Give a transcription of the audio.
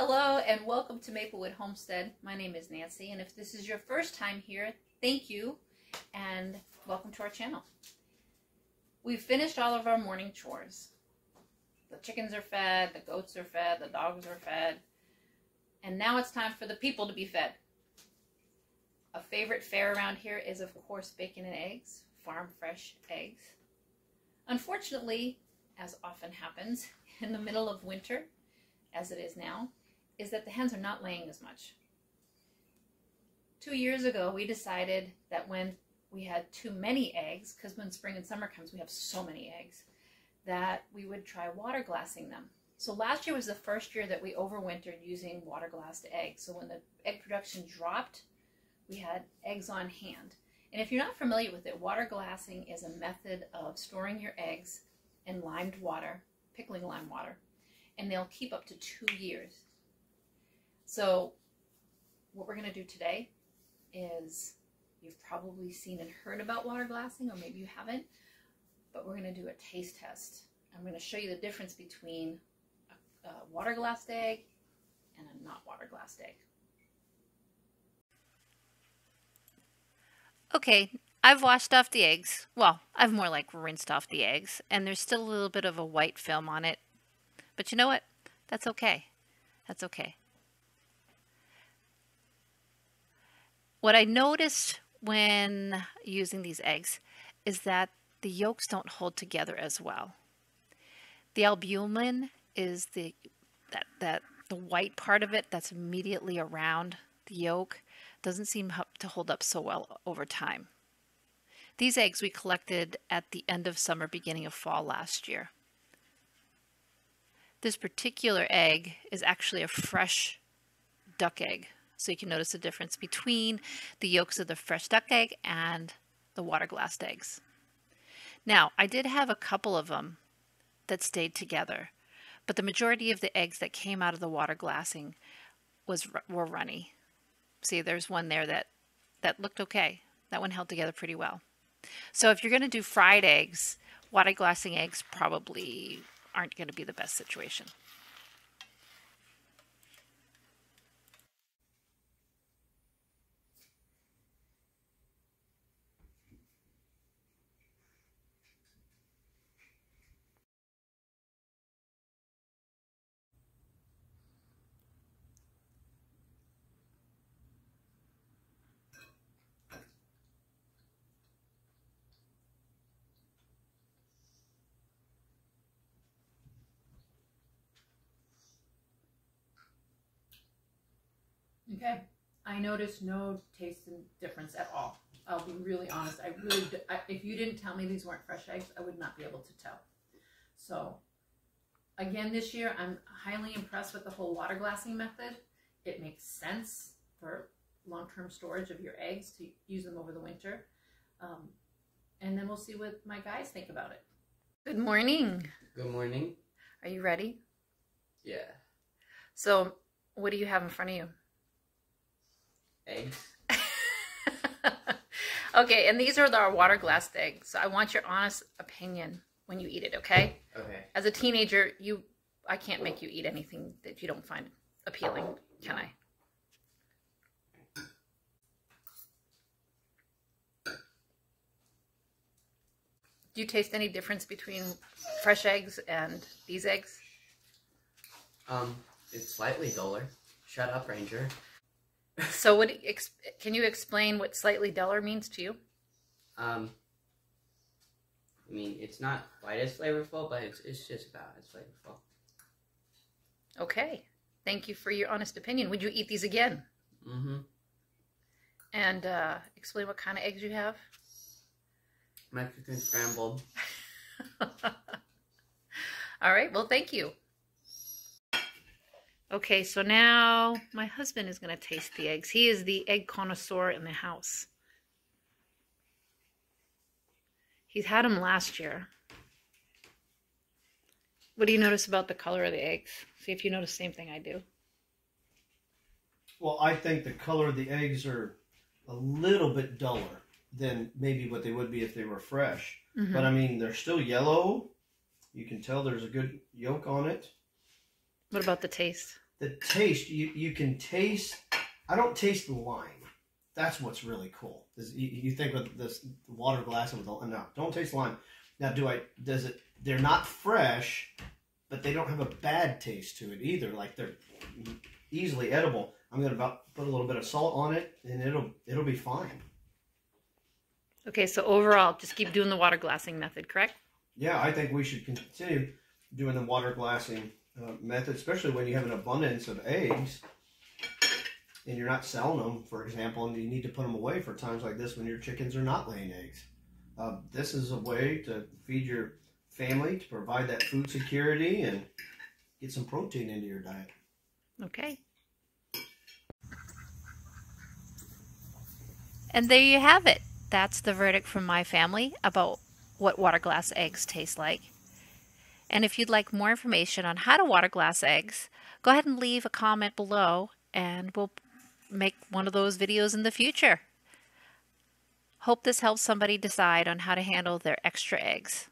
Hello and welcome to Maplewood Homestead. My name is Nancy, and if this is your first time here, thank you and welcome to our channel. We've finished all of our morning chores. The chickens are fed, the goats are fed, the dogs are fed, and now it's time for the people to be fed. A favorite fare around here is, of course, bacon and eggs, farm fresh eggs. Unfortunately, as often happens in the middle of winter, as it is now, is that the hens are not laying as much. 2 years ago, we decided that when we had too many eggs, because when spring and summer comes, we have so many eggs, that we would try water glassing them. So last year was the first year that we overwintered using water-glassed eggs. So when the egg production dropped, we had eggs on hand. And if you're not familiar with it, water glassing is a method of storing your eggs in limed water, pickling lime water, and they'll keep up to 2 years. So what we're going to do today is, you've probably seen and heard about water glassing, or maybe you haven't, but we're going to do a taste test. I'm going to show you the difference between a water glassed egg and a not water glassed egg. Okay, I've washed off the eggs. Well, I've more like rinsed off the eggs, and there's still a little bit of a white film on it. But you know what? That's okay. That's okay. What I noticed when using these eggs is that the yolks don't hold together as well. The albumin is the white part of it that's immediately around the yolk. Doesn't seem to hold up so well over time. These eggs we collected at the end of summer, beginning of fall last year. This particular egg is actually a fresh duck egg. So you can notice the difference between the yolks of the fresh duck egg and the water glassed eggs. Now, I did have a couple of them that stayed together, but the majority of the eggs that came out of the water glassing were runny. See, there's one there that looked okay. That one held together pretty well. So if you're going to do fried eggs, water glassing eggs probably aren't going to be the best situation. Okay, I noticed no taste difference at all. I'll be really honest. If you didn't tell me these weren't fresh eggs, I would not be able to tell. So, again, this year, I'm highly impressed with the whole water glassing method. It makes sense for long-term storage of your eggs to use them over the winter. And then we'll see what my guys think about it. Good morning. Good morning. Are you ready? Yeah. So, what do you have in front of you? Eggs. Okay, and these are our water glassed eggs. So I want your honest opinion when you eat it, okay? Okay. As a teenager, I can't make you eat anything that you don't find appealing, can I? Do you taste any difference between fresh eggs and these eggs? It's slightly duller. Shut up, Ranger. So can you explain what slightly duller means to you? I mean, it's not quite as flavorful, but it's just about as flavorful. Okay. Thank you for your honest opinion. Would you eat these again? Mm-hmm. And explain what kind of eggs you have? Mexican scrambled. All right. Well, thank you. Okay, so now my husband is going to taste the eggs. He is the egg connoisseur in the house. He's had them last year. What do you notice about the color of the eggs? See if you notice the same thing I do. Well, I think the color of the eggs are a little bit duller than maybe what they would be if they were fresh. Mm-hmm. But I mean, they're still yellow. You can tell there's a good yolk on it. What about the taste? the taste, you can taste. I don't taste the lime. That's what's really cool. Is you think with this water glass with no, don't taste lime. Now, they're not fresh, but they don't have a bad taste to it either. Like they're easily edible. I'm going to put a little bit of salt on it, and it'll be fine. Okay, so overall, just keep doing the water glassing method, correct? Yeah, I think we should continue doing the water glassing method, especially when you have an abundance of eggs and you're not selling them, for example, and you need to put them away for times like this when your chickens are not laying eggs. This is a way to feed your family, to provide that food security and get some protein into your diet. Okay. And there you have it. That's the verdict from my family about what water glass eggs taste like. And if you'd like more information on how to water glass eggs, go ahead and leave a comment below and we'll make one of those videos in the future. Hope this helps somebody decide on how to handle their extra eggs.